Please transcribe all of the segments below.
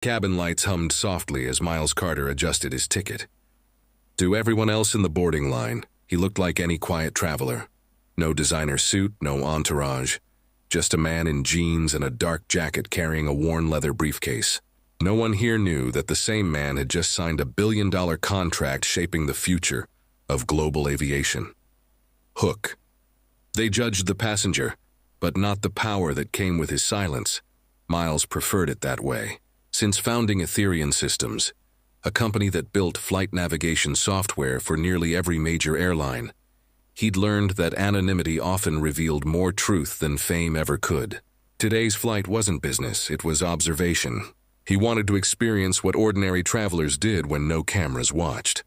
Cabin lights hummed softly as Miles Carter adjusted his ticket. To everyone else in the boarding line, he looked like any quiet traveler. No designer suit, no entourage. Just a man in jeans and a dark jacket carrying a worn leather briefcase. No one here knew that the same man had just signed a billion-dollar contract shaping the future of global aviation. Hook. They judged the passenger, but not the power that came with his silence. Miles preferred it that way. Since founding Aviation Systems, a company that built flight navigation software for nearly every major airline, he'd learned that anonymity often revealed more truth than fame ever could. Today's flight wasn't business, it was observation. He wanted to experience what ordinary travelers did when no cameras watched.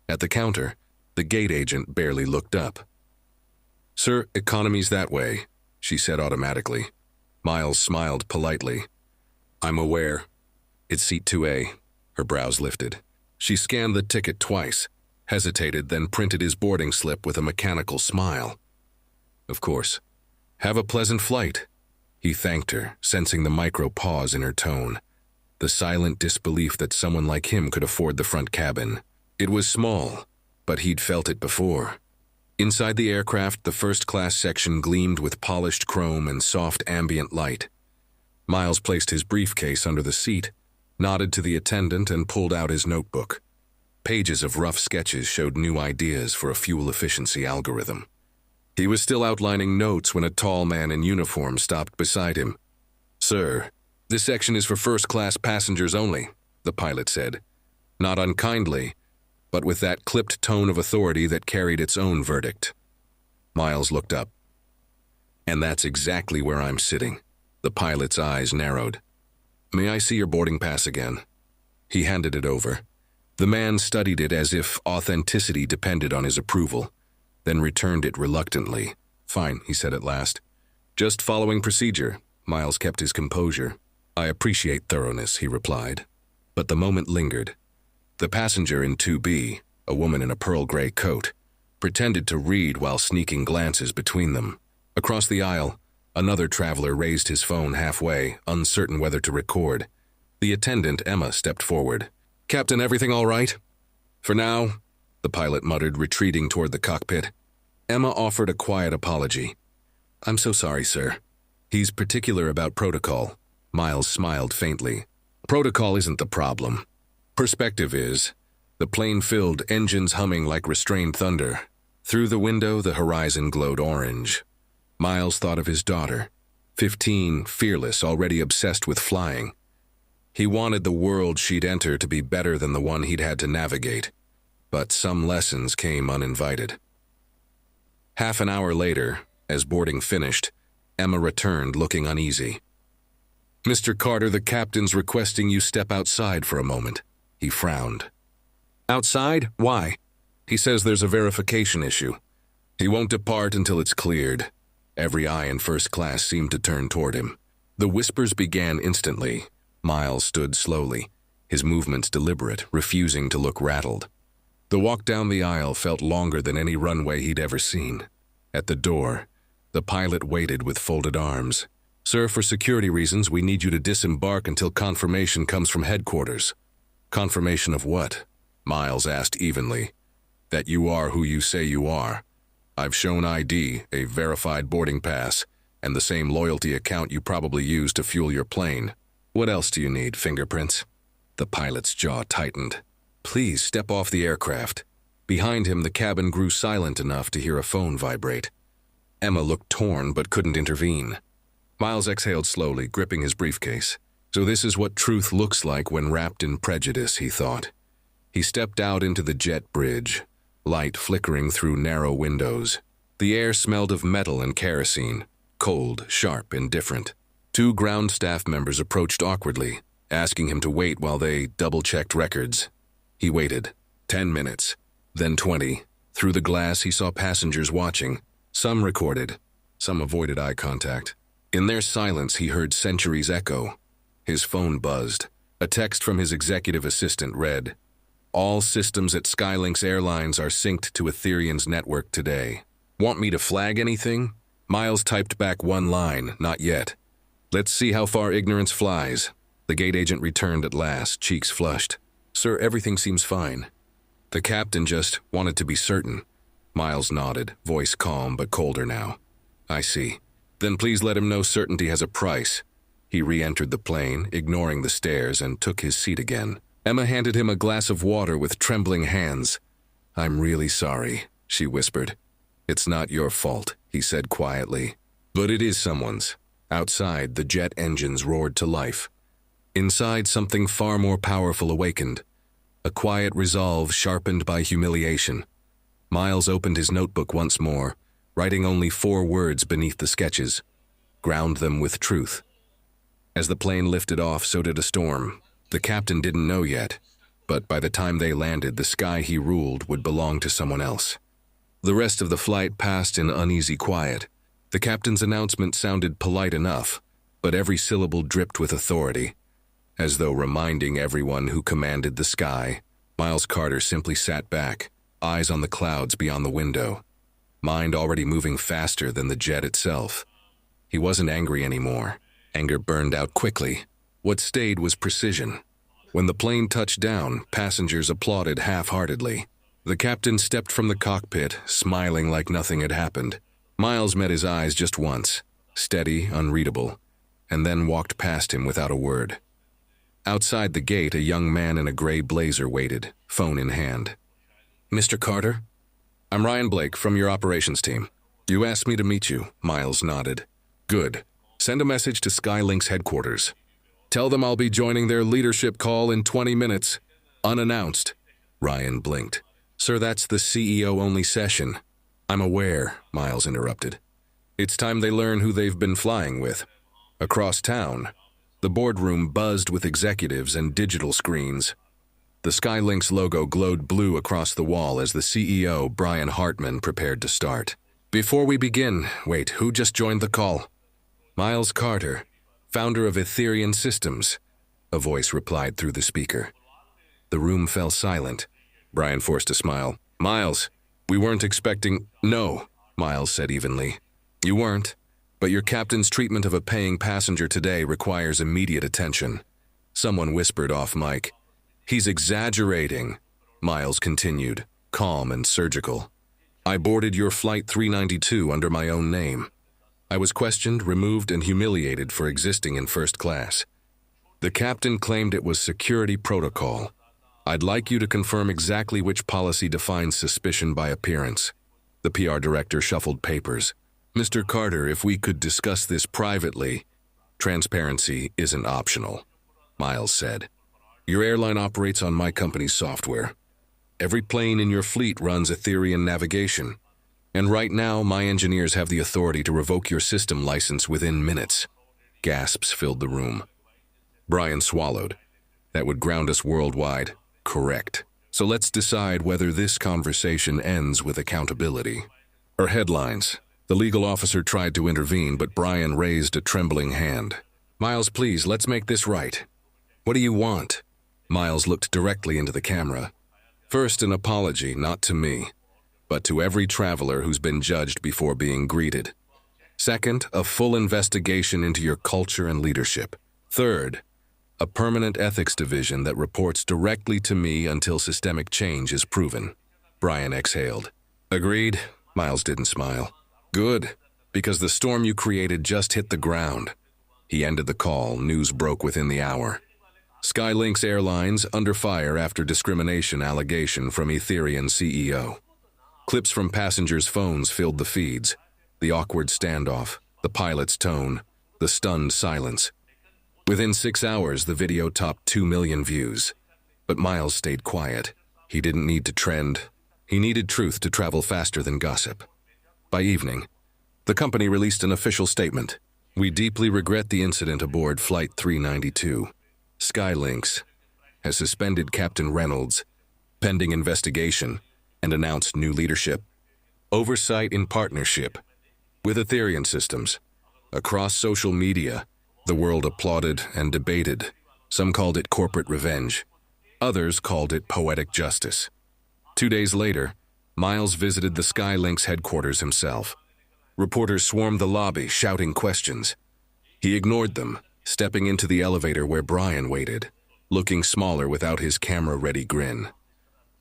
At the counter, the gate agent barely looked up. "Sir, economy's that way," she said automatically. Miles smiled politely. "I'm aware. It's seat 2A. Her brows lifted. She scanned the ticket twice, hesitated, then printed his boarding slip with a mechanical smile. "Of course. Have a pleasant flight." He thanked her, sensing the micro pause in her tone, the silent disbelief that someone like him could afford the front cabin. It was small, but he'd felt it before. Inside the aircraft, the first-class section gleamed with polished chrome and soft ambient light. Miles placed his briefcase under the seat, nodded to the attendant, and pulled out his notebook. Pages of rough sketches showed new ideas for a fuel efficiency algorithm. He was still outlining notes when a tall man in uniform stopped beside him. "Sir, this section is for first-class passengers only," the pilot said. Not unkindly, but with that clipped tone of authority that carried its own verdict. Miles looked up. "And that's exactly where I'm sitting." The pilot's eyes narrowed. "May I see your boarding pass again?" He handed it over. The man studied it as if authenticity depended on his approval, then returned it reluctantly. "Fine," he said at last. "Just following procedure." Miles kept his composure. "I appreciate thoroughness," he replied. But the moment lingered. The passenger in 2B, a woman in a pearl gray coat, pretended to read while sneaking glances between them. Across the aisle, another traveler raised his phone halfway, uncertain whether to record. The attendant, Emma, stepped forward. "Captain, everything all right?" "For now," the pilot muttered, retreating toward the cockpit. Emma offered a quiet apology. "I'm so sorry, sir. He's particular about protocol." Miles smiled faintly. "Protocol isn't the problem. Perspective is." The plane filled, engines humming like restrained thunder. Through the window, the horizon glowed orange. Miles thought of his daughter, 15, fearless, already obsessed with flying. He wanted the world she'd enter to be better than the one he'd had to navigate, but some lessons came uninvited. Half an hour later, as boarding finished, Emma returned looking uneasy. "Mr. Carter, the captain's requesting you step outside for a moment." He frowned. "Outside? Why?" "He says there's a verification issue. He won't depart until it's cleared." Every eye in first class seemed to turn toward him. The whispers began instantly. Miles stood slowly, his movements deliberate, refusing to look rattled. The walk down the aisle felt longer than any runway he'd ever seen. At the door, the pilot waited with folded arms. "Sir, for security reasons, we need you to disembark until confirmation comes from headquarters." "Confirmation of what?" Miles asked evenly. "That you are who you say you are. I've shown ID, a verified boarding pass, and the same loyalty account you probably use to fuel your plane. What else do you need, fingerprints?" The pilot's jaw tightened. "Please step off the aircraft." Behind him, the cabin grew silent enough to hear a phone vibrate. Emma looked torn but couldn't intervene. Miles exhaled slowly, gripping his briefcase. So this is what truth looks like when wrapped in prejudice, he thought. He stepped out into the jet bridge, light flickering through narrow windows. The air smelled of metal and kerosene, cold, sharp, indifferent. Two ground staff members approached awkwardly, asking him to wait while they double-checked records. He waited. 10 minutes, then 20. Through the glass, he saw passengers watching. Some recorded, some avoided eye contact. In their silence, he heard centuries echo. His phone buzzed. A text from his executive assistant read, "All systems at Skylinks Airlines are synced to Aviation's network today. Want me to flag anything?" Miles typed back one line, "Not yet. Let's see how far ignorance flies." The gate agent returned at last, cheeks flushed. "Sir, everything seems fine. The captain just wanted to be certain." Miles nodded, voice calm but colder now. "I see. Then please let him know certainty has a price." He re-entered the plane, ignoring the stares, and took his seat again. Emma handed him a glass of water with trembling hands. "I'm really sorry," she whispered. "It's not your fault," he said quietly. "But it is someone's." Outside, the jet engines roared to life. Inside, something far more powerful awakened. A quiet resolve sharpened by humiliation. Miles opened his notebook once more, writing only 4 words beneath the sketches. Ground them with truth. As the plane lifted off, so did a storm. The captain didn't know yet, but by the time they landed, the sky he ruled would belong to someone else. The rest of the flight passed in uneasy quiet. The captain's announcement sounded polite enough, but every syllable dripped with authority. As though reminding everyone who commanded the sky, Miles Carter simply sat back, eyes on the clouds beyond the window, mind already moving faster than the jet itself. He wasn't angry anymore. Anger burned out quickly. What stayed was precision. When the plane touched down, passengers applauded half-heartedly. The captain stepped from the cockpit, smiling like nothing had happened. Miles met his eyes just once, steady, unreadable, and then walked past him without a word. Outside the gate, a young man in a gray blazer waited, phone in hand. "Mr. Carter? I'm Ryan Blake from your operations team. You asked me to meet you," Miles nodded. "Good. Send a message to Skylink's headquarters. Tell them I'll be joining their leadership call in 20 minutes. Unannounced." Ryan blinked. "Sir, that's the CEO-only session." "I'm aware," Miles interrupted. "It's time they learn who they've been flying with." Across town, the boardroom buzzed with executives and digital screens. The Skylink's logo glowed blue across the wall as the CEO, Brian Hartman, prepared to start. "Before we begin, wait, who just joined the call?" "Miles Carter, founder of Aviation Systems," a voice replied through the speaker. The room fell silent. Brian forced a smile. "Miles, we weren't expecting—" "No," Miles said evenly. "You weren't, but your captain's treatment of a paying passenger today requires immediate attention." Someone whispered off mic. "He's exaggerating," Miles continued, calm and surgical. "I boarded your Flight 392 under my own name. I was questioned, removed, and humiliated for existing in first class. The captain claimed it was security protocol. I'd like you to confirm exactly which policy defines suspicion by appearance." The PR director shuffled papers. "Mr. Carter, if we could discuss this privately." "Transparency isn't optional," Miles said. "Your airline operates on my company's software. Every plane in your fleet runs Aviation navigation. And right now, my engineers have the authority to revoke your system license within minutes." Gasps filled the room. Brian swallowed. "That would ground us worldwide." "Correct. So let's decide whether this conversation ends with accountability." Or headlines. The legal officer tried to intervene, but Brian raised a trembling hand. "Miles, please, let's make this right." "What do you want?" Miles looked directly into the camera. "First, an apology, not to me, but to every traveler who's been judged before being greeted. Second, a full investigation into your culture and leadership. Third, a permanent ethics division that reports directly to me until systemic change is proven." Brian exhaled. "Agreed." Miles didn't smile. "Good, because the storm you created just hit the ground." He ended the call. News broke within the hour. Skylink's Airlines under fire after discrimination allegation from Aviation CEO. Clips from passengers' phones filled the feeds. The awkward standoff, the pilot's tone, the stunned silence. Within 6 hours, the video topped 2 million views. But Miles stayed quiet. He didn't need to trend. He needed truth to travel faster than gossip. By evening, the company released an official statement. "We deeply regret the incident aboard Flight 392. Skylinks has suspended Captain Reynolds, pending investigation, and announced new leadership. Oversight in partnership with Aviation Systems." Across social media, the world applauded and debated. Some called it corporate revenge. Others called it poetic justice. 2 days later, Miles visited the Skylink's headquarters himself. Reporters swarmed the lobby, shouting questions. He ignored them, stepping into the elevator where Brian waited, looking smaller without his camera-ready grin.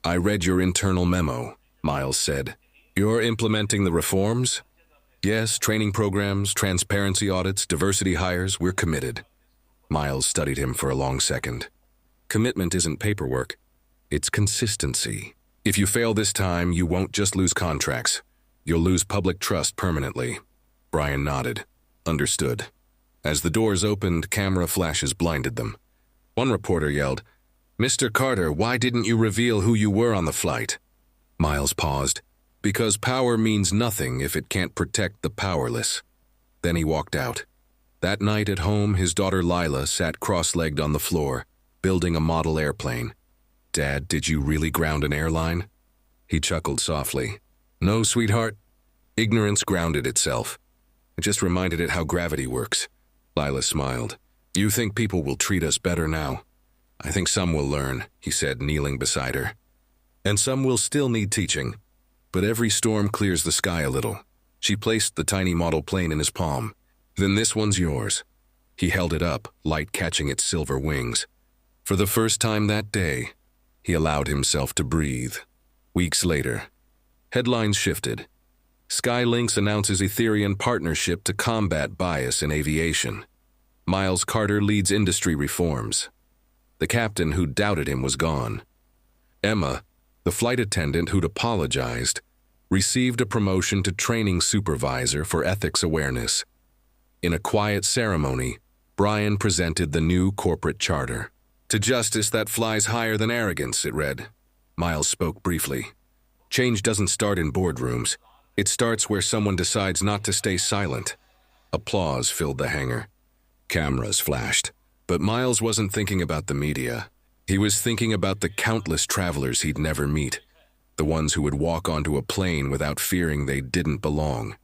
"I read your internal memo," Miles said. "You're implementing the reforms?" "Yes, training programs, transparency audits, diversity hires, we're committed." Miles studied him for a long second. "Commitment isn't paperwork. It's consistency. If you fail this time, you won't just lose contracts. You'll lose public trust permanently." Brian nodded. "Understood." As the doors opened, camera flashes blinded them. One reporter yelled, "Mr. Carter, why didn't you reveal who you were on the flight?" Miles paused. "Because power means nothing if it can't protect the powerless." Then he walked out. That night at home, his daughter Lila sat cross-legged on the floor, building a model airplane. "Dad, did you really ground an airline?" He chuckled softly. "No, sweetheart. Ignorance grounded itself. It just reminded it how gravity works." Lila smiled. "You think people will treat us better now?" "I think some will learn," he said, kneeling beside her. "And some will still need teaching. But every storm clears the sky a little." She placed the tiny model plane in his palm. "Then this one's yours." He held it up, light catching its silver wings. For the first time that day, he allowed himself to breathe. Weeks later, headlines shifted. Skylinks announces Ethereum partnership to combat bias in aviation. Miles Carter leads industry reforms. The captain who doubted him was gone. Emma, the flight attendant who'd apologized, received a promotion to training supervisor for ethics awareness. In a quiet ceremony, Brian presented the new corporate charter. "To justice that flies higher than arrogance," it read. Miles spoke briefly. "Change doesn't start in boardrooms. It starts where someone decides not to stay silent." Applause filled the hangar. Cameras flashed. But Miles wasn't thinking about the media. He was thinking about the countless travelers he'd never meet, the ones who would walk onto a plane without fearing they didn't belong.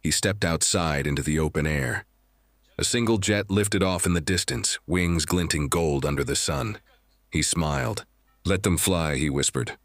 He stepped outside into the open air. A single jet lifted off in the distance, wings glinting gold under the sun. He smiled. "Let them fly," he whispered.